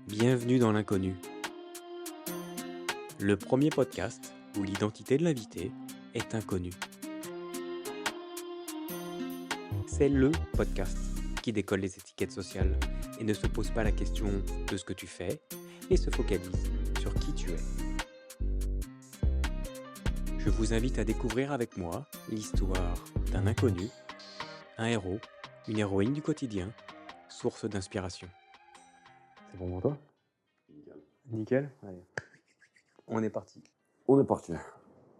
Bienvenue dans l'inconnu. Le premier podcast où l'identité de l'invité est inconnue. C'est le podcast qui décolle les étiquettes sociales et ne se pose pas la question de ce que tu fais et se focalise sur qui tu es. Je vous invite à découvrir avec moi l'histoire d'un inconnu, un héros, une héroïne du quotidien, source d'inspiration. C'est bon pour toi ? Nickel. Allez. On est parti. On est parti.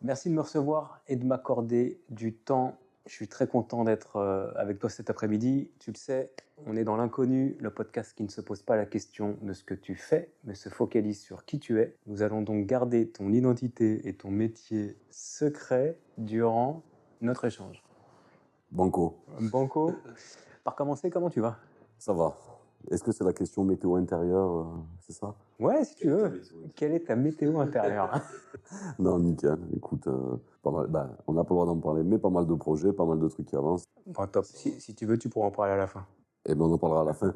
Merci de me recevoir et de m'accorder du temps. Je suis très content d'être avec toi cet après-midi. Tu le sais, on est dans l'inconnu, le podcast qui ne se pose pas la question de ce que tu fais, mais se focalise sur qui tu es. Nous allons donc garder ton identité et ton métier secret durant notre échange. Banco. Banco, par commencer, comment tu vas ? Ça va. Est-ce que c'est la question météo intérieure, c'est ça? Ouais, si tu veux. Quelle est ta météo intérieure ? Non, nickel. Écoute, pas mal. On n'a pas le droit d'en parler, mais pas mal de projets, pas mal de trucs qui avancent. Bon, top. Si tu veux, tu pourras en parler à la fin. Eh bien, on en parlera à la fin.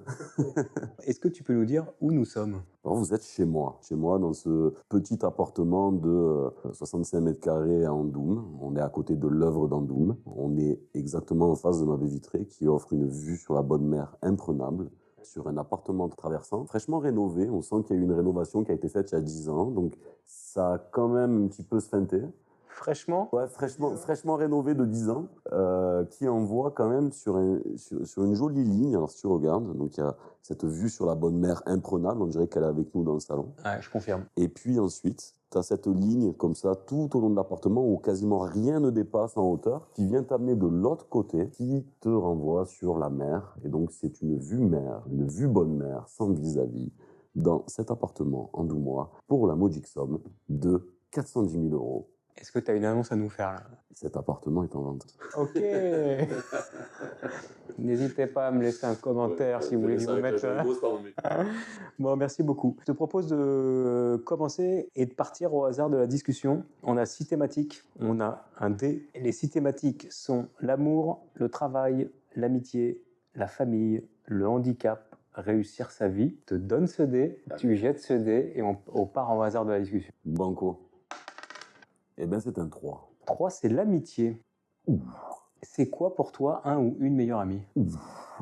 Est-ce que tu peux nous dire où nous sommes ? Alors, vous êtes chez moi, dans ce petit appartement de 65 mètres carrés à Andoum. On est à côté de l'œuvre d'Andoum. On est exactement en face de ma baie vitrée qui offre une vue sur la bonne mer imprenable, sur un appartement traversant, fraîchement rénové. On sent qu'il y a eu une rénovation qui a été faite il y a 10 ans, donc ça a quand même un petit peu sfeinté. Fraîchement ? Ouais, fraîchement rénové de 10 ans, qui envoie quand même sur une jolie ligne. Alors si tu regardes, donc il y a cette vue sur la bonne mer imprenable, on dirait qu'elle est avec nous dans le salon. Ouais, je confirme. Et puis ensuite, tu as cette ligne comme ça tout au long de l'appartement où quasiment rien ne dépasse en hauteur, qui vient t'amener de l'autre côté, qui te renvoie sur la mer. Et donc c'est une vue mer, une vue bonne mer, sans vis-à-vis, dans cet appartement andoumois, pour la modique somme de 410 000 €. Est-ce que tu as une annonce à nous faire là ? Cet appartement est en vente. Ok. N'hésitez pas à me laisser un commentaire si vous voulez vous mettre. Bon, merci beaucoup. Je te propose de commencer et de partir au hasard de la discussion. On a 6 thématiques. On a un dé. Les 6 thématiques sont l'amour, le travail, l'amitié, la famille, le handicap, réussir sa vie. Je te donne ce dé, tu jettes ce dé et on part au hasard de la discussion. Banco. Eh bien, c'est un 3. 3, c'est l'amitié. Ouh. C'est quoi pour toi un ou une meilleure amie ?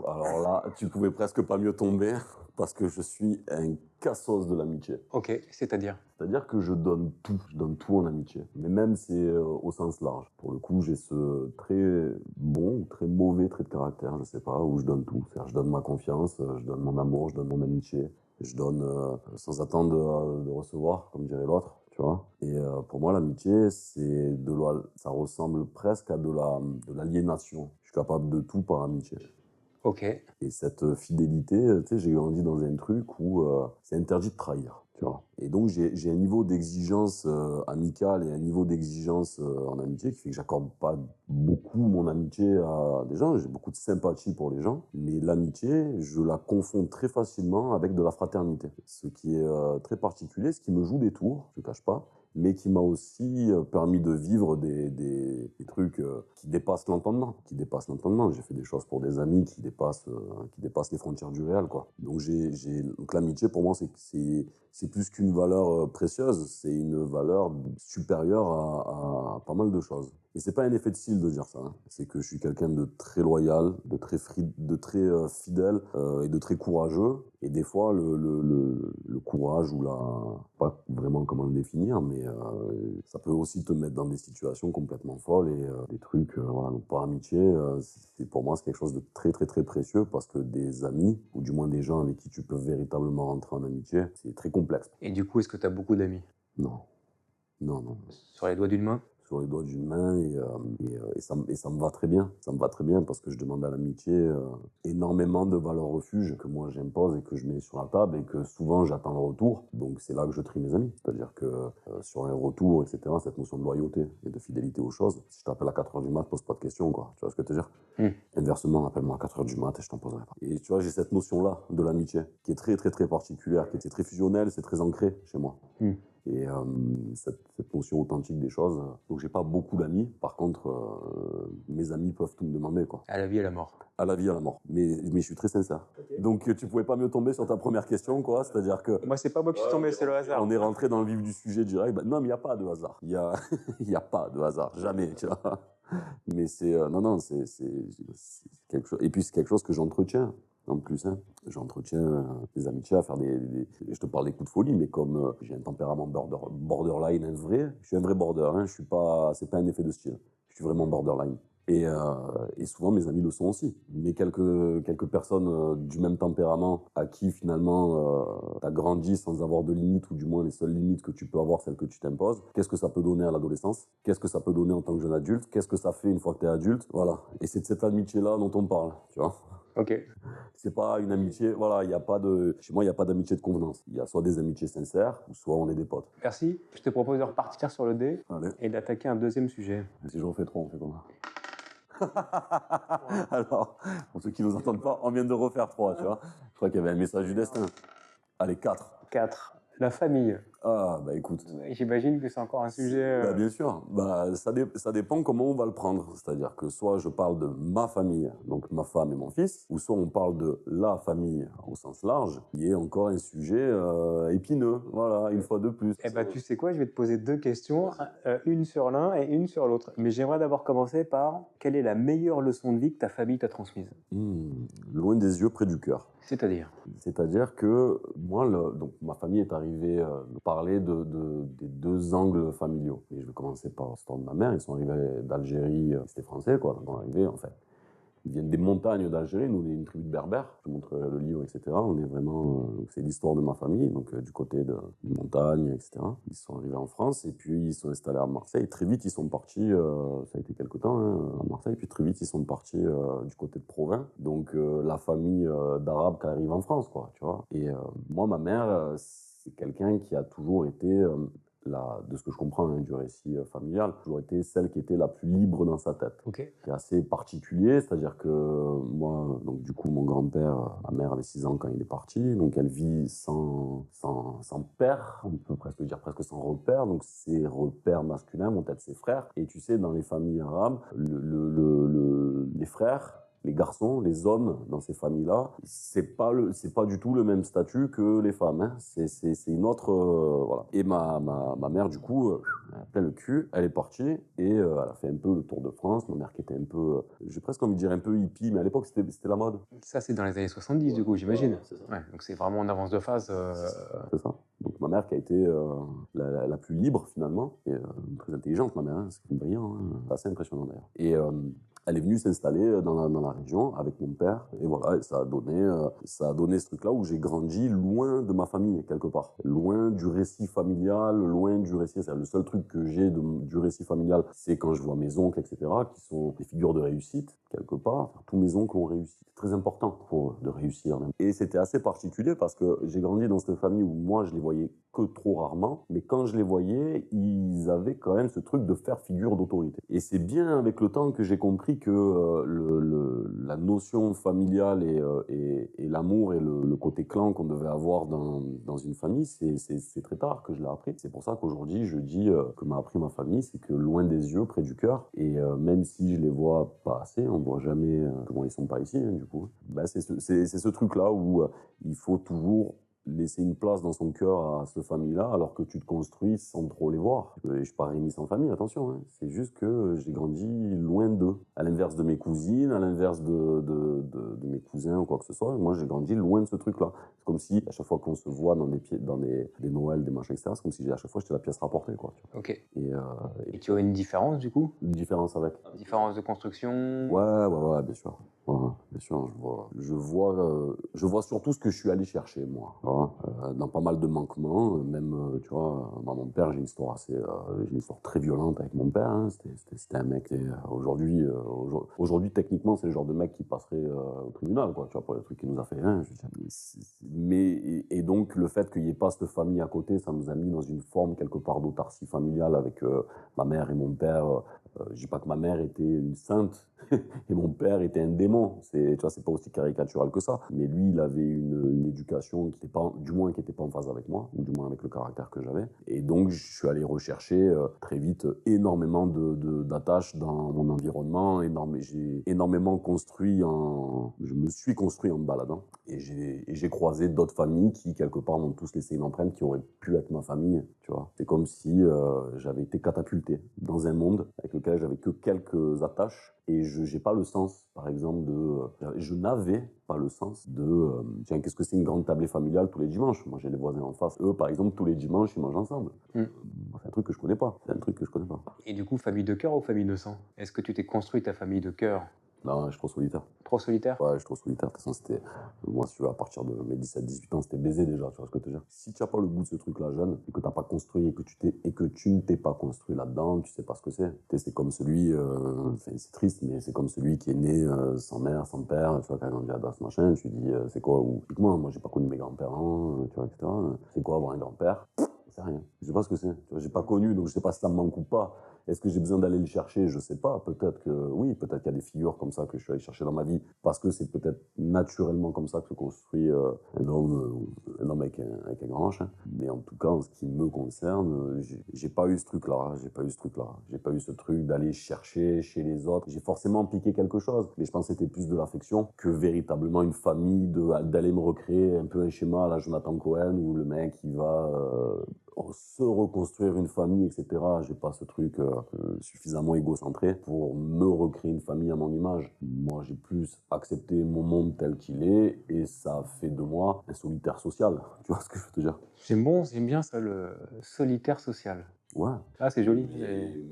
Alors là, tu pouvais presque pas mieux tomber parce que je suis un cassos de l'amitié. Ok, c'est-à-dire ? C'est-à-dire que je donne tout en amitié. Mais même c'est au sens large. Pour le coup, j'ai ce très bon ou très mauvais trait de caractère, je sais pas, où je donne tout. C'est-à-dire, je donne ma confiance, je donne mon amour, je donne mon amitié. Je donne sans attendre de recevoir, comme dirait l'autre. Tu vois. Et pour moi, l'amitié, ça ressemble presque à de l'aliénation. Je suis capable de tout par amitié. Ok. Et cette fidélité, tu sais, j'ai grandi dans un truc où c'est interdit de trahir, tu vois. Et donc j'ai un niveau d'exigence amicale et un niveau d'exigence en amitié qui fait que j'accorde pas beaucoup mon amitié à des gens. J'ai beaucoup de sympathie pour les gens, mais l'amitié, je la confonds très facilement avec de la fraternité. Ce qui est très particulier, ce qui me joue des tours, je cache pas, mais qui m'a aussi permis de vivre des trucs qui dépassent l'entendement. J'ai fait des choses pour des amis qui dépassent les frontières du réel, quoi. Donc donc l'amitié pour moi c'est plus qu'une valeur précieuse, c'est une valeur supérieure à pas mal de choses. Et c'est pas un effet de style de dire ça, hein. C'est que je suis quelqu'un de très loyal, de très fidèle et de très courageux. Et des fois, le courage ou pas vraiment comment le définir, mais ça peut aussi te mettre dans des situations complètement folles et des trucs, voilà. Donc par amitié, pour moi, c'est quelque chose de très très très précieux parce que des amis, ou du moins des gens avec qui tu peux véritablement rentrer en amitié, c'est très complexe. Et du coup, est-ce que tu as beaucoup d'amis ? Non. Sur les doigts d'une main ? Sur les doigts d'une main et ça me va très bien. Ça me va très bien parce que je demande à l'amitié énormément de valeurs refuge que moi j'impose et que je mets sur la table et que souvent j'attends le retour. Donc c'est là que je trie mes amis. C'est-à-dire que sur un retour, etc., cette notion de loyauté et de fidélité aux choses, si je t'appelle à 4h du mat, pose pas de questions, quoi. Tu vois ce que je veux dire ? Inversement, appelle-moi à 4h du mat et je t'en poserai pas. Et tu vois, j'ai cette notion-là de l'amitié qui est très très très particulière, qui est très fusionnelle, c'est très ancré chez moi. Et cette notion authentique des choses. Donc, j'ai pas beaucoup d'amis. Par contre, mes amis peuvent tout me demander, quoi. À la vie, à la mort. À la vie, à la mort. Mais je suis très sincère. Okay. Donc, tu pouvais pas mieux tomber sur ta première question, quoi. C'est-à-dire que... Moi, c'est pas moi qui suis tombé, c'est le hasard. On est rentré dans le vif du sujet direct. Non, mais il n'y a pas de hasard. Il y a pas de hasard. Jamais, tu vois. Mais c'est... non, c'est quelque chose... Et puis, c'est quelque chose que j'entretiens. En plus, hein, j'entretiens des amitiés à faire je te parle des coups de folie, mais comme j'ai un tempérament borderline, un vrai, je suis un vrai border, hein, je suis pas, c'est pas un effet de style, je suis vraiment borderline. Et souvent mes amis le sont aussi. Mais quelques personnes du même tempérament à qui finalement tu as grandi sans avoir de limites, ou du moins les seules limites que tu peux avoir, celles que tu t'imposes. Qu'est-ce que ça peut donner à l'adolescence? Qu'est-ce que ça peut donner en tant que jeune adulte? Qu'est-ce que ça fait une fois que tu es adulte? Voilà. Et c'est de cette amitié-là dont on parle, tu vois. Ok. C'est pas une amitié, voilà, il y a pas de, chez moi il n'y a pas d'amitié de convenance. Il y a soit des amitiés sincères, ou soit on est des potes. Merci. Je te propose de repartir sur le dé. Allez. Et d'attaquer un deuxième sujet. Et si je refais 3, on fait comment? Alors, pour ceux qui ne nous entendent pas, on vient de refaire 3, tu vois. Je crois qu'il y avait un message du destin. Allez, 4. 4. La famille. Ah, bah écoute. J'imagine que c'est encore un sujet... Bah, bien sûr. Bah, ça dépend comment on va le prendre. C'est-à-dire que soit je parle de ma famille, donc ma femme et mon fils, ou soit on parle de la famille au sens large, qui est encore un sujet épineux. Voilà, une fois de plus. Eh ben, tu sais quoi, je vais te poser 2 questions, une sur l'un et une sur l'autre. Mais j'aimerais d'abord commencer par quelle est la meilleure leçon de vie que ta famille t'a transmise? Loin des yeux, près du cœur. C'est-à-dire que moi, donc ma famille est arrivée parler des 2 angles familiaux. Et je vais commencer par l'histoire de ma mère. Ils sont arrivés d'Algérie, c'était français, quoi. Donc, on est arrivés, en fait. Ils viennent des montagnes d'Algérie, nous on est une tribu de berbères, je te montre le livre, etc. On est vraiment, c'est l'histoire de ma famille, donc du côté de montagne, etc. Ils sont arrivés en France et puis ils sont installés à Marseille. Et très vite ils sont partis, ça a été quelque temps hein, à Marseille, puis très vite ils sont partis du côté de Provins. Donc la famille d'Arabes qui arrive en France, quoi, tu vois. Et moi, ma mère, c'est quelqu'un qui a toujours été... de ce que je comprends hein, du récit familial, toujours été celle qui était la plus libre dans sa tête. Okay. C'est assez particulier, c'est-à-dire que moi, donc du coup, mon grand-père, ma mère avait 6 ans quand il est parti, donc elle vit sans père, on peut presque dire presque sans repère, donc ses repères masculins vont être ses frères. Et tu sais, dans les familles arabes, les frères, les garçons, les hommes dans ces familles-là, c'est pas du tout le même statut que les femmes. Hein. C'est une autre voilà. Et ma mère du coup, elle a plein le cul, elle est partie et elle a fait un peu le tour de France. Ma mère qui était un peu, j'ai presque envie de dire un peu hippie, mais à l'époque c'était la mode. Ça c'est dans les années 70 du coup, j'imagine. C'est ça. Ouais, donc c'est vraiment en avance de phase. C'est ça. Donc ma mère qui a été la plus libre finalement et très intelligente ma mère, hein, c'est brillant, hein. C'est assez impressionnant d'ailleurs. Et elle est venue s'installer dans la région avec mon père. Et voilà, et ça a donné ce truc-là où j'ai grandi loin de ma famille, quelque part. Loin du récit familial, loin du récit... C'est le seul truc que j'ai du récit familial, c'est quand je vois mes oncles, etc., qui sont des figures de réussite, quelque part. Enfin, tous mes oncles ont réussi. C'est très important pour de réussir. Même. Et c'était assez particulier parce que j'ai grandi dans cette famille où moi, je les voyais que trop rarement. Mais quand je les voyais, ils avaient quand même ce truc de faire figure d'autorité. Et c'est bien avec le temps que j'ai compris que la notion familiale et l'amour et le côté clan qu'on devait avoir dans une famille, c'est très tard que je l'ai appris. C'est pour ça qu'aujourd'hui, je dis que m'a appris ma famille, c'est que loin des yeux, près du cœur. Et même si je les vois pas assez, on voit jamais comment ils sont pas ici, hein, du coup. Ben, c'est ce truc-là où il faut toujours laisser une place dans son cœur à cette famille-là, alors que tu te construis sans trop les voir. Je suis pas réuni sans famille, attention. Hein. C'est juste que j'ai grandi loin d'eux. À l'inverse de mes cousines, à l'inverse de mes cousins ou quoi que ce soit, moi j'ai grandi loin de ce truc-là. C'est comme si, à chaque fois qu'on se voit dans des Noëls, des machins, etc., c'est comme si à chaque fois j'étais la pièce rapportée, quoi. Tu vois. Ok. Et tu as une différence, du coup? Une différence avec? Une différence de construction? Ouais, bien sûr. Ouais, bien sûr, je vois surtout ce que je suis allé chercher, moi. Dans pas mal de manquements, même, tu vois, mon père, j'ai une histoire très violente avec mon père. Hein. C'était un mec, aujourd'hui, techniquement, c'est le genre de mec qui passerait au tribunal, quoi, tu vois, pour les trucs qu'il nous a fait. Hein, et donc, le fait qu'il n'y ait pas cette famille à côté, ça nous a mis dans une forme, quelque part, d'autarcie familiale avec ma mère et mon père. Je dis pas que ma mère était une sainte et mon père était un démon. Tu vois, c'est pas aussi caricatural que ça. Mais lui, il avait une éducation qui était pas, du moins, qui n'était pas en phase avec moi, ou du moins avec le caractère que j'avais. Et donc, je suis allé rechercher très vite énormément d'attaches dans mon environnement. J'ai énormément je me suis construit en me baladant. Et j'ai croisé d'autres familles qui, quelque part, m'ont tous laissé une empreinte qui aurait pu être ma famille. Tu vois, c'est comme si j'avais été catapulté dans un monde avec lequel j'avais que quelques attaches. Et je n'ai pas le sens, par exemple, je n'avais pas le sens tiens, qu'est-ce que c'est une grande tablée familiale tous les dimanches? Moi, j'ai les voisins en face. Eux, par exemple, tous les dimanches, ils mangent ensemble. C'est un truc que je connais pas. C'est un truc que je connais pas. Et du coup, famille de cœur ou famille de sang? Est-ce que tu t'es construit ta famille de cœur? Non, je suis trop solitaire. Trop solitaire? Ouais, je suis trop solitaire. De toute façon, moi, si tu veux, à partir de mes 17-18 ans, c'était baisé déjà, tu vois ce que je veux dire. Si tu n'as pas le goût de ce truc-là jeune, et que tu n'as pas construit, et que tu ne t'es pas construit là-dedans, tu sais pas ce que c'est. C'est comme celui, c'est triste, mais c'est comme celui qui est né sans mère, sans père, tu vois, quand on dit à ce machin, tu dis, c'est quoi, ou moi, j'ai pas connu mes grands-parents, tu vois, etc. C'est quoi avoir un grand-père? C'est rien. Je sais pas ce que c'est. J'ai pas connu, donc je sais pas si ça me manque ou pas. Est-ce que j'ai besoin d'aller le chercher? Je sais pas. Peut-être que oui, peut-être qu'il y a des figures comme ça que je suis allé chercher dans ma vie parce que c'est peut-être naturellement comme ça que se construit un homme avec un grand H. Hein. Mais en tout cas, en ce qui me concerne, j'ai pas eu ce truc-là. J'ai pas eu ce truc d'aller chercher chez les autres. J'ai forcément piqué quelque chose, mais je pense que c'était plus de l'affection que véritablement une famille, d'aller me recréer un peu un schéma à la Jonathan Cohen où le mec il va se reconstruire une famille, etc. J'ai pas ce truc suffisamment égocentré pour me recréer une famille à mon image. Moi, j'ai plus accepté mon monde tel qu'il est et ça a fait de moi un solitaire social. Tu vois ce que je veux te dire? J'aime bien ça, le solitaire social. Ouais. Ah, c'est joli.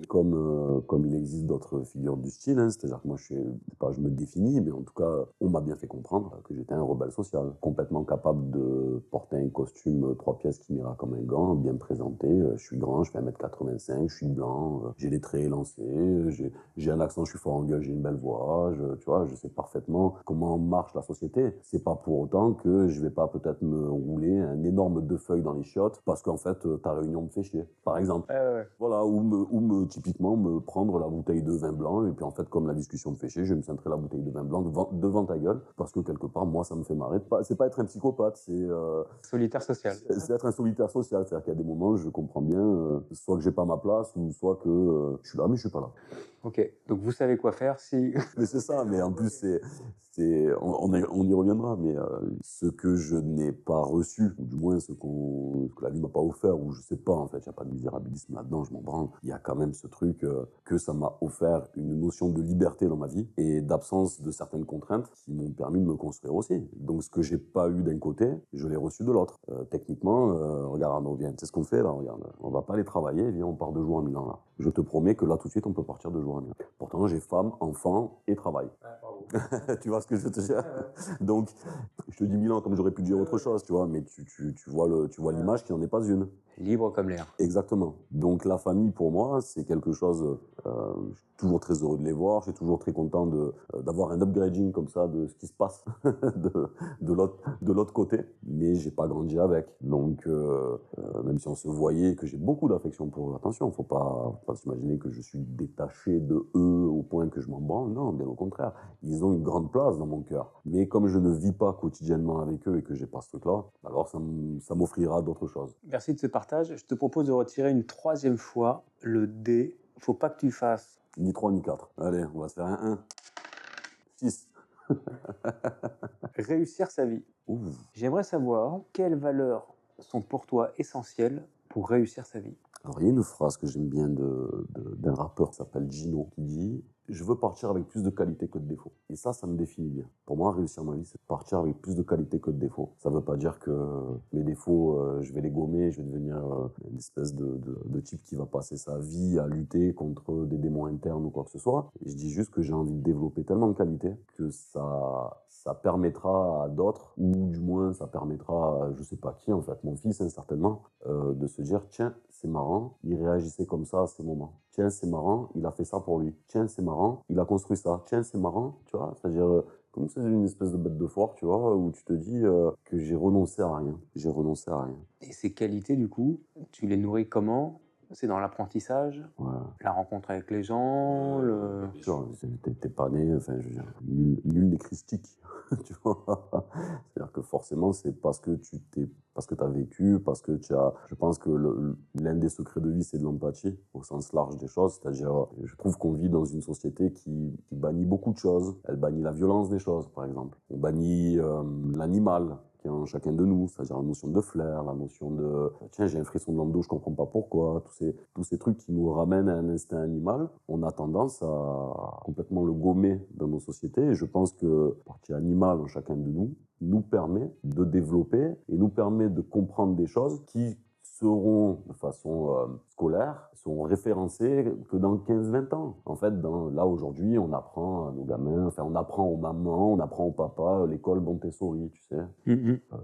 Comme il existe d'autres figures du style, hein, c'est-à-dire que moi, je me définis, mais en tout cas, on m'a bien fait comprendre que j'étais un rebelle social, complètement capable de porter un costume 3 pièces qui m'ira comme un gant, bien présenté. Je suis grand, je fais 1m85, je suis blanc, j'ai les traits élancés, j'ai un accent, je suis fort en gueule, j'ai une belle voix, tu vois, je sais parfaitement comment marche la société. C'est pas pour autant que je vais pas peut-être me rouler un énorme 2 feuilles dans les chiottes parce qu'en fait, ta réunion me fait chier, par exemple. Ouais. Voilà, typiquement me prendre la bouteille de vin blanc et puis en fait comme la discussion me fait chier, je vais me centrer la bouteille de vin blanc devant ta gueule parce que quelque part moi ça me fait marrer. C'est pas être un psychopathe, solitaire social. C'est être un solitaire social, c'est-à-dire qu'il y a des moments où je comprends bien soit que j'ai pas ma place ou soit que je suis là mais je suis pas là. Ok, donc vous savez quoi faire si... Mais c'est ça, mais en plus on y reviendra, mais ce que je n'ai pas reçu, ou du moins ce que la vie m'a pas offert, ou je sais pas, en fait, il n'y a pas de misérabilisme là-dedans, je m'en branle. Il y a quand même ce truc que ça m'a offert une notion de liberté dans ma vie et d'absence de certaines contraintes qui m'ont permis de me construire aussi. Donc ce que j'ai pas eu d'un côté, je l'ai reçu de l'autre. Techniquement, regarde Arnaud, viens, c'est ce qu'on fait là, regarde, on va pas aller travailler, viens, on part 2 jours à Milan là. Je te promets que là tout de suite on peut partir 2 jours à Milan. Pourtant j'ai femme, enfant et travail. Tu vois ce que je veux te dire? Donc, je te dis Milan comme j'aurais pu dire autre chose, tu vois, mais tu vois l'image qui n'en est pas une. Libre comme l'air. Exactement. Donc la famille pour moi, c'est quelque chose, je suis toujours très heureux de les voir, je suis toujours très content d'avoir un upgrading comme ça de ce qui se passe de l'autre côté, mais j'ai pas grandi avec. Donc même si on se voyait que j'ai beaucoup d'affection pour eux, attention, faut pas s'imaginer que je suis détaché de eux au point que je m'en branle, non, bien au contraire. Ils ont une grande place dans mon cœur. Mais comme je ne vis pas quotidiennement avec eux et que j'ai pas ce truc-là, alors ça m'offrira d'autres choses. Merci de ce partage. Je te propose de retirer une 3e fois le dé. Faut pas que tu fasses ni 3 ni 4. Allez, on va se faire un 1. 6. Réussir sa vie. Ouh. J'aimerais savoir quelles valeurs sont pour toi essentielles pour réussir sa vie. Alors, il y a une phrase que j'aime bien d'un rappeur qui s'appelle Gino, qui dit « Je veux partir avec plus de qualité que de défauts ». Et ça me définit bien. Pour moi, réussir ma vie, c'est de partir avec plus de qualité que de défauts. Ça ne veut pas dire que mes défauts, je vais les gommer, je vais devenir une espèce de type qui va passer sa vie à lutter contre des démons internes ou quoi que ce soit. Et je dis juste que j'ai envie de développer tellement de qualité que ça permettra à d'autres, ou du moins ça permettra à je sais pas qui en fait, mon fils hein, certainement, de se dire tiens, c'est marrant, il réagissait comme ça à ces moments. Tiens, c'est marrant, il a fait ça pour lui. Tiens, c'est marrant, il a construit ça. Tiens, c'est marrant, tu vois, c'est-à-dire Comme c'est une espèce de bête de foire, tu vois, où tu te dis que j'ai renoncé à rien. J'ai renoncé à rien. Et ces qualités, du coup, tu les nourris comment? C'est dans l'apprentissage, Ouais. la rencontre avec les gens, le... Bien sûr, t'es pas né, enfin, je veux dire, nul n'est christique, tu vois. C'est-à-dire que forcément, c'est parce que t'as vécu, parce que je pense que l'un des secrets de vie, c'est de l'empathie, au sens large des choses. C'est-à-dire, je trouve qu'on vit dans une société qui bannit beaucoup de choses. Elle bannit la violence des choses, par exemple. On bannit l'animal qui est en chacun de nous, c'est-à-dire la notion de flair, la notion de tiens, j'ai un frisson dans le dos, je comprends pas pourquoi, tous ces trucs qui nous ramènent à un instinct animal, on a tendance à complètement le gommer dans nos sociétés, et je pense que la partie animale en chacun de nous permet de développer et nous permet de comprendre des choses qui seront de façon scolaire, seront référencés que dans 15-20 ans. En fait, là aujourd'hui, on apprend à nos gamins, enfin on apprend aux mamans, on apprend au papa, l'école Montessori, tu sais.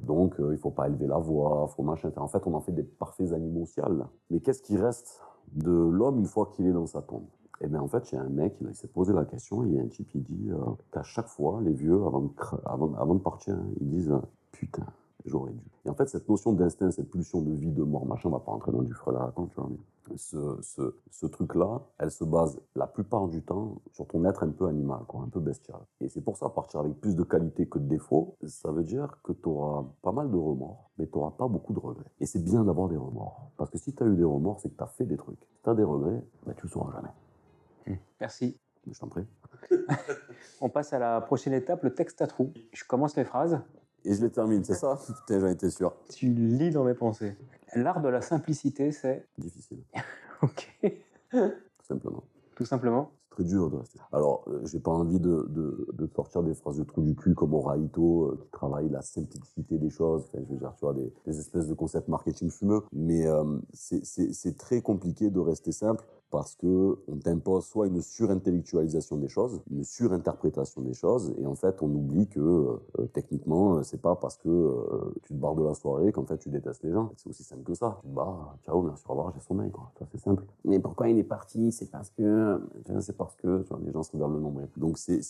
Donc il faut pas élever la voix, faut machin. En fait, on en fait des parfaits animaux sociaux. Mais qu'est-ce qui reste de l'homme une fois qu'il est dans sa tombe? Et bien en fait, il y a un mec, il s'est posé la question, il y a un type, il dit qu'à chaque fois, les vieux, avant de partir, ils disent putain, j'aurais dû. Et en fait, cette notion d'instinct, cette pulsion de vie, de mort, machin, on va pas rentrer dans du Freud à la con, tu vois, mais ce truc-là, elle se base la plupart du temps sur ton être un peu animal, quoi, un peu bestial. Et c'est pour ça, partir avec plus de qualité que de défauts, ça veut dire que tu auras pas mal de remords, mais tu n'auras pas beaucoup de regrets. Et c'est bien d'avoir des remords. Parce que si tu as eu des remords, c'est que tu as fait des trucs. Si tu as des regrets, ben, tu le sauras jamais. Merci. Je t'en prie. On passe à la prochaine étape, le texte à trous. Je commence les phrases. Et je les termine, c'est ça? Putain, j'en étais sûr. Tu lis dans mes pensées. L'art de la simplicité, c'est... Difficile. Ok. Tout simplement. Tout simplement. C'est très dur de rester. Alors, j'ai pas envie de sortir des phrases de trou du cul comme Oraito, qui travaille la simplicité des choses. Enfin, je veux dire, tu vois, des espèces de concepts marketing fumeux. Mais c'est très compliqué de rester simple parce que on t'impose soit une surintellectualisation des choses, une surinterprétation des choses, et en fait, on oublie que techniquement, c'est pas parce que tu te barres de la soirée qu'en fait tu détestes les gens. C'est aussi simple que ça. Tu te barres, ciao, merci, au revoir, j'ai sommeil, quoi. Ça, c'est simple. Mais pourquoi il est parti? C'est parce que, tu vois, les gens se regardent le nombril. Donc c'est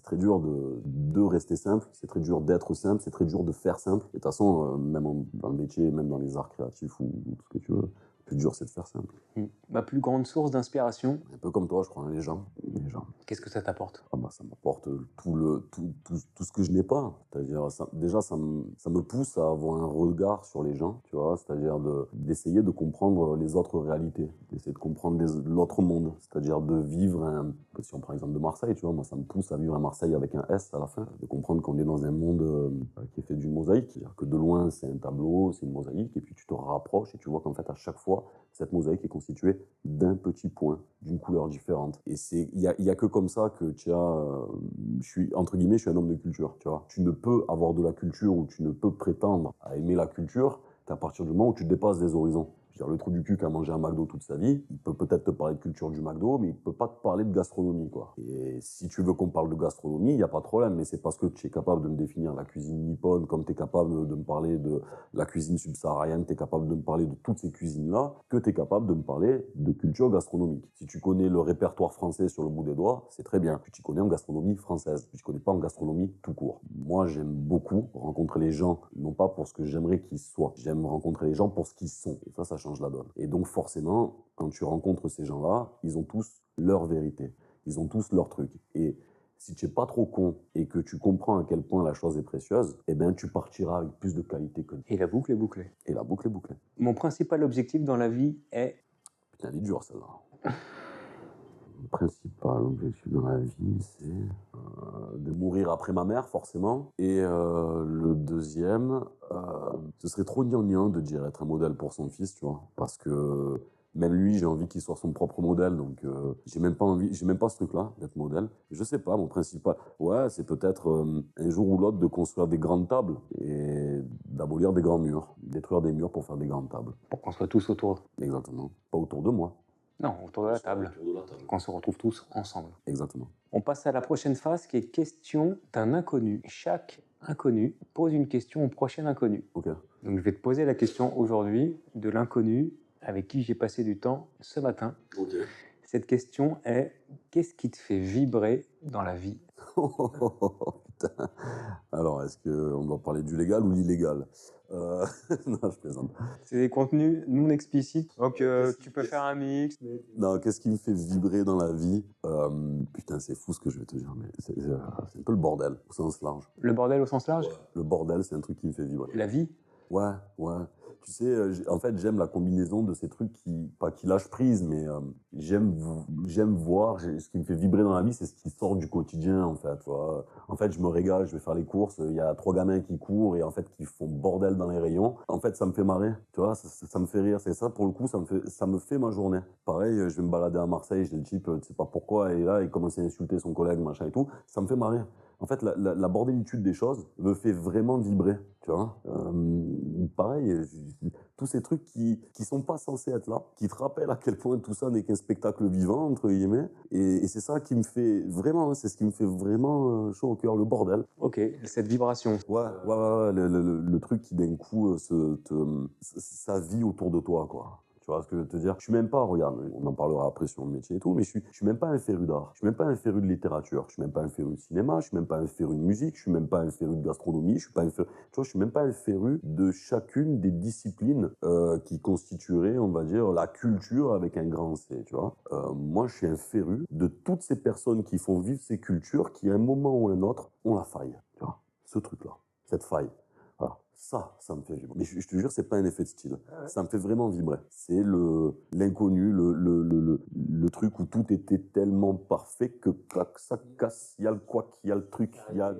très dur de rester simple, c'est très dur d'être simple, c'est très dur de faire simple. Et de toute façon, même dans le métier, même dans les arts créatifs ou tout ce que tu veux, le plus dur, c'est de faire simple. Ma plus grande source d'inspiration. Un peu comme toi, je crois, hein, les gens. Qu'est-ce que ça t'apporte? Ah bah, ça m'apporte tout ce que je n'ai pas. C'est-à-dire, déjà, ça me pousse à avoir un regard sur les gens, tu vois, c'est-à-dire d'essayer de comprendre les autres réalités, d'essayer de comprendre l'autre monde, c'est-à-dire de vivre si on prend l'exemple de Marseille, tu vois, moi, ça me pousse à vivre à Marseille avec un S à la fin, de comprendre qu'on est dans un monde qui est fait d'une mosaïque, c'est-à-dire que de loin, c'est un tableau, c'est une mosaïque, et puis tu te rapproches et tu vois qu'en fait, à chaque fois, cette mosaïque est constituée d'un petit point, d'une couleur différente. Et il y a que comme ça que je suis un homme de culture, tu vois. Tu ne peux avoir de la culture ou tu ne peux prétendre à aimer la culture qu'à partir du moment où tu dépasses des horizons. Je veux dire, le trou du cul qui a mangé un McDo toute sa vie, il peut peut-être te parler de culture du McDo, mais il peut pas te parler de gastronomie, quoi. Et si tu veux qu'on parle de gastronomie, il n'y a pas de problème, mais c'est parce que tu es capable de me définir la cuisine nippone, comme tu es capable de me parler de la cuisine subsaharienne, tu es capable de me parler de toutes ces cuisines-là, que tu es capable de me parler de culture gastronomique. Si tu connais le répertoire français sur le bout des doigts, c'est très bien. Tu connais en gastronomie française, tu connais pas en gastronomie tout court. Moi, j'aime beaucoup rencontrer les gens, non pas pour ce que j'aimerais qu'ils soient, j'aime rencontrer les gens pour ce qu'ils sont. Et ça change la donne. Et donc forcément, quand tu rencontres ces gens-là, ils ont tous leur vérité, ils ont tous leur truc. Et si tu n'es pas trop con et que tu comprends à quel point la chose est précieuse, eh ben tu partiras avec plus de qualité que... Et la boucle est bouclée. Et la boucle est bouclée. Mon principal objectif dans la vie est... Putain, elle est dure celle-là. Mon principal objectif dans la vie, c'est de mourir après ma mère, forcément. Et le deuxième, ce serait trop gnangnan de dire être un modèle pour son fils, tu vois. Parce que même lui, j'ai envie qu'il soit son propre modèle, donc j'ai même pas ce truc-là d'être modèle. Je sais pas, mon principal, ouais, c'est peut-être un jour ou l'autre de construire des grandes tables et d'abolir des grands murs, détruire des murs pour faire des grandes tables. Pour qu'on soit tous autour. Exactement. Pas autour de moi. Non, autour de la table. Qu'on se retrouve tous ensemble. Exactement. On passe à la prochaine phase qui est question d'un inconnu. Chaque inconnu pose une question au prochain inconnu. Ok. Donc je vais te poser la question aujourd'hui de l'inconnu avec qui j'ai passé du temps ce matin. Ok. Cette question est: qu'est-ce qui te fait vibrer dans la vie? Putain. Alors, est-ce qu'on doit parler du légal ou l'illégal? Non, je plaisante. C'est des contenus non explicites, donc tu peux faire un mix. Non, qu'est-ce qui me fait vibrer dans la vie? Putain, c'est fou ce que je vais te dire, mais c'est un peu le bordel, au sens large. Le bordel au sens large? Ouais. Le bordel, c'est un truc qui me fait vibrer. La vie? Ouais, ouais. Tu sais, en fait, j'aime la combinaison de ces trucs pas qui lâchent prise, mais j'aime voir, ce qui me fait vibrer dans la vie, c'est ce qui sort du quotidien, en fait, tu vois. En fait, je me régale, je vais faire les courses, il y a 3 gamins qui courent et en fait, qui font bordel dans les rayons. En fait, ça me fait marrer, tu vois, ça me fait rire. C'est ça, pour le coup, ça me fait ma journée. Pareil, je vais me balader à Marseille, j'ai le type, tu sais pas pourquoi, et là, il commence à insulter son collègue, machin et tout. Ça me fait marrer. En fait, la bordélitude des choses me fait vraiment vibrer, tu vois. Pareil, tous ces trucs qui sont pas censés être là, qui te rappellent à quel point tout ça n'est qu'un spectacle vivant, entre guillemets. Et c'est ça qui me fait vraiment, c'est ce qui me fait vraiment chaud au cœur, le bordel. Ok, cette vibration. Ouais, le truc qui d'un coup, ça vit autour de toi, quoi. Tu vois ce que je veux te dire? Je suis même pas, regarde, on en parlera après sur le métier et tout, mais je suis même pas un féru d'art. Je suis même pas un féru de littérature. Je suis même pas un féru de cinéma. Je suis même pas un féru de musique. Je suis même pas un féru de gastronomie. Je suis pas un féru, tu vois, je suis même pas un féru de chacune des disciplines qui constitueraient, on va dire, la culture avec un grand C, tu vois. Moi, je suis un féru de toutes ces personnes qui font vivre ces cultures qui, à un moment ou un autre, ont la faille, tu vois. Ce truc-là, cette faille. Voilà. Ça me fait vibrer. Mais je te jure, c'est pas un effet de style. Ça me fait vraiment vibrer. C'est l'inconnu, le truc où tout était tellement parfait que clac, ça casse, il y a le couac, il y a le truc, il y a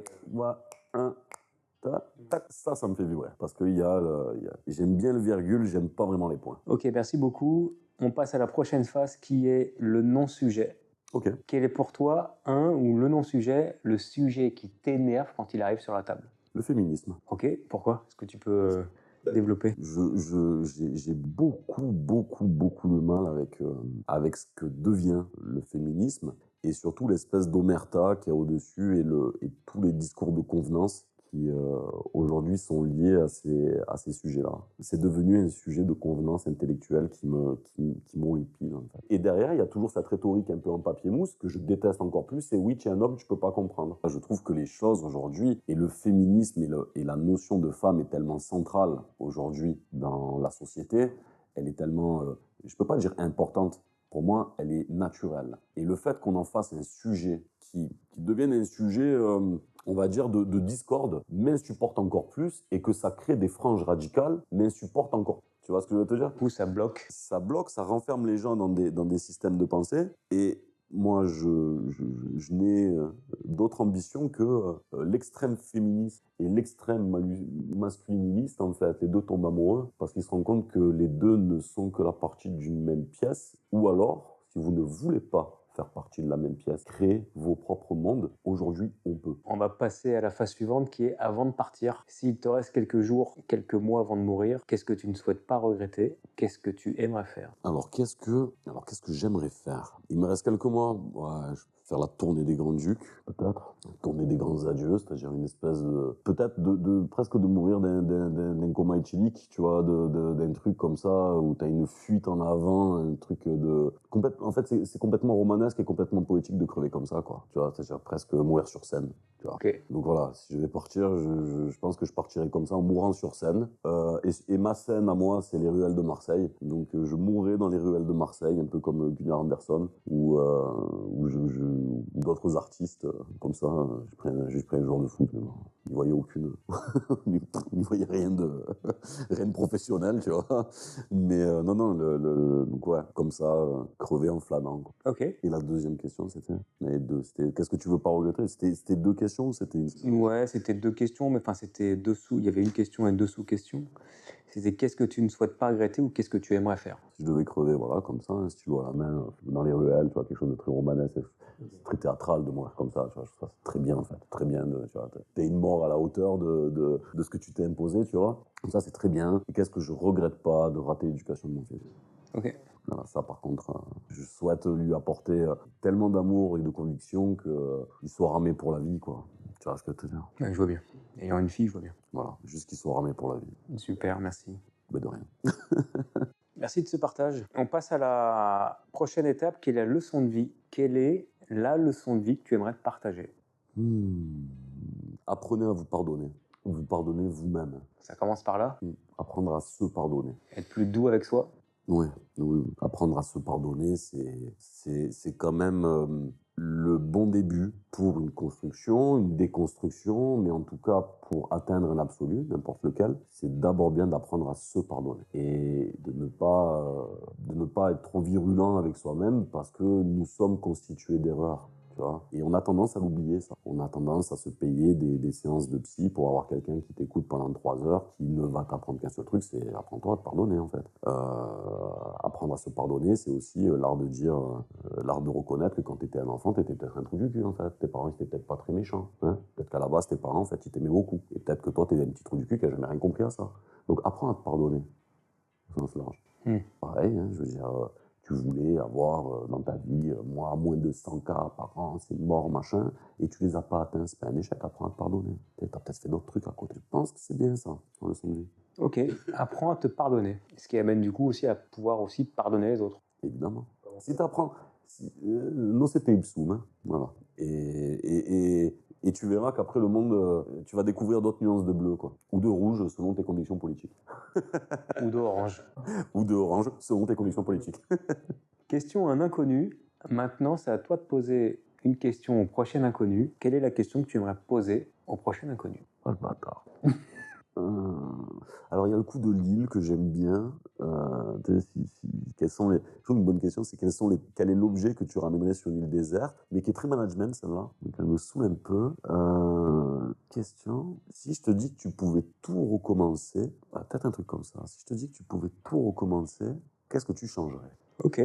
tac, ça me fait vibrer. Parce que j'aime bien le virgule, j'aime pas vraiment les points. Ok, merci beaucoup. On passe à la prochaine phase qui est le non-sujet. Ok. Quel est pour toi le non-sujet, le sujet qui t'énerve quand il arrive sur la table? Le féminisme. Ok, pourquoi? Est-ce que tu peux développer? J'ai beaucoup de mal avec ce que devient le féminisme et surtout l'espèce d'omerta qu'il y a au-dessus et tous les discours de convenance qui aujourd'hui sont liés à ces sujets-là. C'est devenu un sujet de convenance intellectuelle qui m'horripile, en fait. Et derrière, il y a toujours cette rhétorique un peu en papier mousse que je déteste encore plus, c'est oui, tu es un homme, tu peux pas comprendre. Je trouve que les choses aujourd'hui, et le féminisme et la notion de femme est tellement centrale aujourd'hui dans la société, elle est tellement, je peux pas dire importante, pour moi, elle est naturelle. Et le fait qu'on en fasse un sujet qui devienne un sujet, on va dire, de discorde, m'insupporte encore plus et que ça crée des franges radicales, m'insupporte encore. Tu vois ce que je veux te dire? Du coup, ça bloque. Ça bloque, ça renferme les gens dans des systèmes de pensée. Et moi, je n'ai d'autre ambition que l'extrême féministe et l'extrême masculiniste, en fait. Les deux tombent amoureux parce qu'ils se rendent compte que les deux ne sont que la partie d'une même pièce. Ou alors, si vous ne voulez pas faire partie de la même pièce, créer vos propres mondes. Aujourd'hui, on peut. On va passer à la phase suivante qui est avant de partir. S'il te reste quelques jours, quelques mois avant de mourir, qu'est-ce que tu ne souhaites pas regretter? Qu'est-ce que tu aimerais faire? Alors, qu'est-ce que j'aimerais faire? Il me reste quelques mois. Ouais, je vais faire la tournée des Grands Ducs, peut-être. Tournée des Grands Adieux, c'est-à-dire une espèce de... Peut-être presque de mourir d'un coma éthylique, tu vois, d'un truc comme ça, où t'as une fuite en avant, un truc de... En fait, c'est complètement romanesque et complètement poétique de crever comme ça, quoi. Tu vois, c'est-à-dire presque mourir sur scène. Tu vois. Okay. Donc voilà, si je vais partir, je pense que je partirai comme ça en mourant sur scène. Et ma scène à moi, c'est les ruelles de Marseille. Donc je mourrai dans les ruelles de Marseille, un peu comme Gunnar Anderson ou d'autres artistes comme ça. Je pris un joueur de foot, mais bon, il voyait aucune, il voyait rien de professionnel, tu vois. Mais non, donc ouais, comme ça, crever en flânant. Ok. Et la deuxième question, c'était qu'est-ce que tu veux pas regretter? C'était 2 questions ou c'était une? Ouais, c'était 2 questions, mais enfin c'était dessous. Il y avait une question et 2 sous-questions. C'était qu'est-ce que tu ne souhaites pas regretter ou qu'est-ce que tu aimerais faire? Si je devais crever, voilà, comme ça, un stylo à la main, dans les ruelles, tu vois, quelque chose de très romanesque, c'est très théâtral de mourir comme ça, tu vois, je trouve ça très bien, en fait, très bien, tu vois, t'es une mort à la hauteur de ce que tu t'es imposé, tu vois, comme ça, c'est très bien. Et qu'est-ce que je regrette pas de rater l'éducation de mon fils? Ok. Voilà, ça, par contre, je souhaite lui apporter tellement d'amour et de conviction qu'il soit ramé pour la vie, quoi. Tu vois ce que je veux te dire? Ouais, je vois bien. Ayant une fille, je vois bien. Voilà, juste qu'il soit ramé pour la vie. Super, merci. Mais de rien. Merci de ce partage. On passe à la prochaine étape qui est la leçon de vie. Quelle est la leçon de vie que tu aimerais te partager? Apprenez à vous pardonner. Vous pardonnez vous-même. Ça commence par là. Apprendre à se pardonner. Être plus doux avec soi. Oui. Apprendre à se pardonner, c'est quand même le bon début pour une construction, une déconstruction, mais en tout cas pour atteindre un absolu, n'importe lequel, c'est d'abord bien d'apprendre à se pardonner et de ne pas être trop virulent avec soi-même parce que nous sommes constitués d'erreurs. Tu vois. Et on a tendance à l'oublier, ça. On a tendance à se payer des séances de psy pour avoir quelqu'un qui t'écoute pendant 3 heures, qui ne va t'apprendre qu'un seul truc, c'est apprends-toi à te pardonner, en fait. Apprendre à se pardonner, c'est aussi l'art de dire, l'art de reconnaître que quand tu étais un enfant, tu étais peut-être un trou du cul, en fait. Tes parents, ils étaient peut-être pas très méchants. Hein. Peut-être qu'à la base, tes parents, en fait, ils t'aimaient beaucoup. Et peut-être que toi, tu es un petit trou du cul qui n'a jamais rien compris à ça. Donc, apprends à te pardonner, au sens large. Pareil, hein, je veux dire... tu voulais avoir dans ta vie, moins de 100 cas par an, c'est mort, machin, et tu les as pas atteints, c'est pas un échec, apprends à te pardonner. Tu as peut-être fait d'autres trucs à côté. Je pense que c'est bien ça, dans le sens de vie. Ok, apprends à te pardonner. Ce qui amène du coup aussi à pouvoir aussi pardonner les autres. Évidemment. Si tu apprends, non c'était ipsum, hein, voilà. Et tu verras qu'après le monde, tu vas découvrir d'autres nuances de bleu, quoi. Ou de rouge, selon tes convictions politiques. Ou d'orange. Ou de orange, selon tes convictions politiques. Question à un inconnu. Maintenant, c'est à toi de poser une question au prochain inconnu. Quelle est la question que tu aimerais poser au prochain inconnu? Oh le bâtard. Alors il y a le coup de l'île que j'aime bien. Quelles sont les... Je trouve une bonne question, c'est quel est l'objet que tu ramènerais sur une île déserte, mais qui est très management celle-là. Donc elle me saoule un peu. Question. Si je te dis que tu pouvais tout recommencer, peut-être un truc comme ça. Si je te dis que tu pouvais tout recommencer, qu'est-ce que tu changerais? Ok.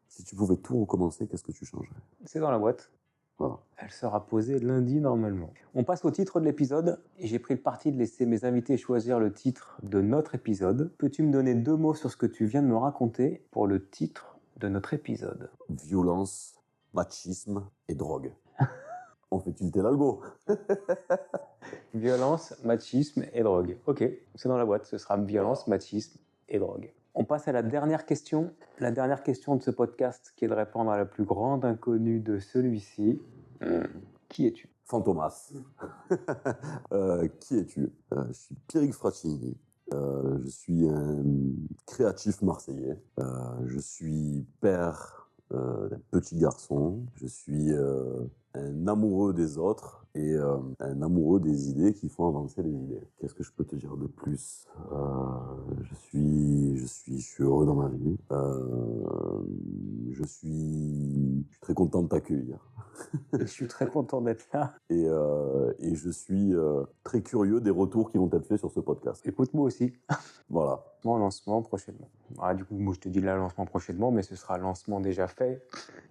Si tu pouvais tout recommencer, qu'est-ce que tu changerais? C'est dans la boîte. Voilà. Elle sera posée lundi normalement. On passe au titre de l'épisode. J'ai pris le parti de laisser mes invités choisir le titre de notre épisode. Peux-tu me donner 2 mots sur ce que tu viens de me raconter pour le titre de notre épisode? Violence, machisme et drogue. On fait tilter l'algo. Violence, machisme et drogue. Ok, c'est dans la boîte. Ce sera violence, machisme et drogue. On passe à la dernière question. La dernière question de ce podcast qui est de répondre à la plus grande inconnue de celui-ci. Qui es-tu? Fantomas. Qui es-tu? Je suis Pierrick Frattini. Je suis un créatif marseillais. Je suis père d'un petit garçon. Je suis un amoureux des autres et un amoureux des idées qui font avancer les idées. Qu'est-ce que je peux te dire de plus? Je suis heureux dans ma vie. Je suis très content de t'accueillir. Je suis très content d'être là. Et je suis très curieux des retours qui vont être faits sur ce podcast. Écoute, moi aussi. Voilà. Lancement prochainement. Ah, du coup, moi je te dis le lancement prochainement, mais ce sera lancement déjà fait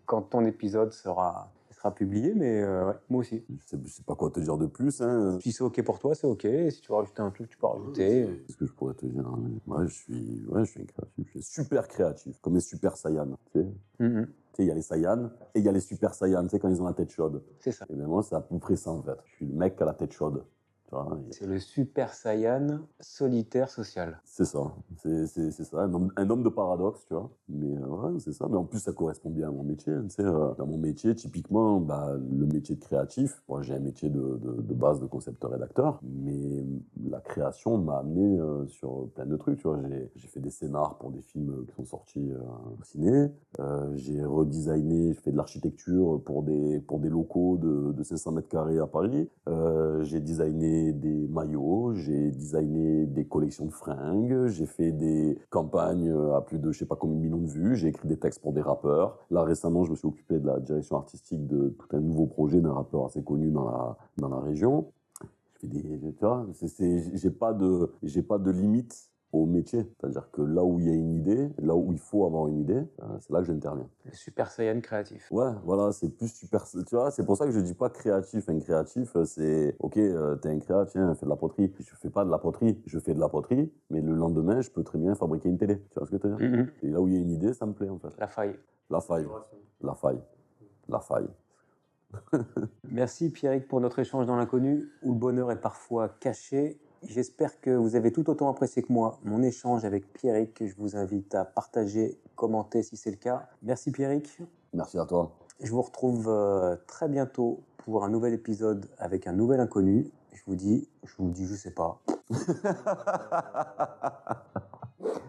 quand ton épisode sera publié, mais ouais, moi aussi. Je sais pas quoi te dire de plus. Hein. Si c'est ok pour toi, c'est ok. Si tu veux rajouter un truc, tu peux rajouter. Qu'est-ce que je pourrais te dire? Ouais, je suis un créatif. Je suis super créatif, comme les Super Saiyans. Tu sais, tu sais, il y a les Saiyans et il y a les Super Saiyans, tu sais, quand ils ont la tête chaude. C'est ça. Et bien moi, c'est à peu près ça en fait. Je suis le mec qui a la tête chaude. C'est le Super Saiyan solitaire social. C'est ça, c'est ça, un homme de paradoxe, tu vois. Mais ouais, c'est ça. Mais en plus, ça correspond bien à mon métier. Tu sais, dans mon métier, typiquement, le métier de créatif. Moi, j'ai un métier de base de concepteur-rédacteur, mais la création m'a amené sur plein de trucs. Tu vois, j'ai fait des scénars pour des films qui sont sortis au ciné. J'ai redesigné, je fais de l'architecture pour des locaux de 500 mètres carrés à Paris. J'ai designé des maillots, j'ai designé des collections de fringues, j'ai fait des campagnes à plus de je sais pas combien de millions de vues, j'ai écrit des textes pour des rappeurs. Là récemment, je me suis occupé de la direction artistique de tout un nouveau projet d'un rappeur assez connu dans la région. Je fais tu vois, j'ai pas de limite au métier. C'est-à-dire que là où il y a une idée, là où il faut avoir une idée, c'est là que j'interviens. Le Super Saiyan créatif. Ouais, voilà, c'est plus super. Tu vois, c'est pour ça que je dis pas créatif. Un créatif, c'est ok, t'es un créatif, tiens, fais de la poterie. Je fais pas de la poterie, je fais de la poterie, mais le lendemain, je peux très bien fabriquer une télé. Tu vois ce que je veux dire? Et là où il y a une idée, ça me plaît en fait. La faille. La faille. La faille. La faille. Merci Pierrick pour notre échange dans l'inconnu, où le bonheur est parfois caché. J'espère que vous avez tout autant apprécié que moi mon échange avec Pierrick. Je vous invite à partager, commenter si c'est le cas. Merci Pierrick. Merci à toi. Je vous retrouve très bientôt pour un nouvel épisode avec un nouvel inconnu. Je vous dis, je sais pas.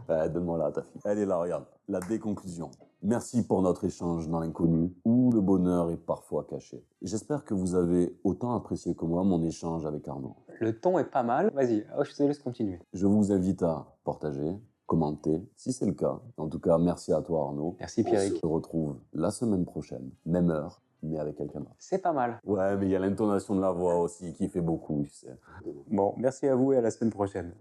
Donne-moi là ta fille. Elle est là, regarde. La déconclusion. Merci pour notre échange dans l'inconnu, où le bonheur est parfois caché. J'espère que vous avez autant apprécié que moi mon échange avec Arnaud. Le ton est pas mal. Vas-y, je te laisse continuer. Je vous invite à partager, commenter, si c'est le cas. En tout cas, merci à toi Arnaud. Merci Pierrick. On se retrouve la semaine prochaine, même heure, mais avec quelqu'un d'autre. C'est pas mal. Ouais, mais il y a l'intonation de la voix aussi qui fait beaucoup, tu sais. Bon, merci à vous et à la semaine prochaine.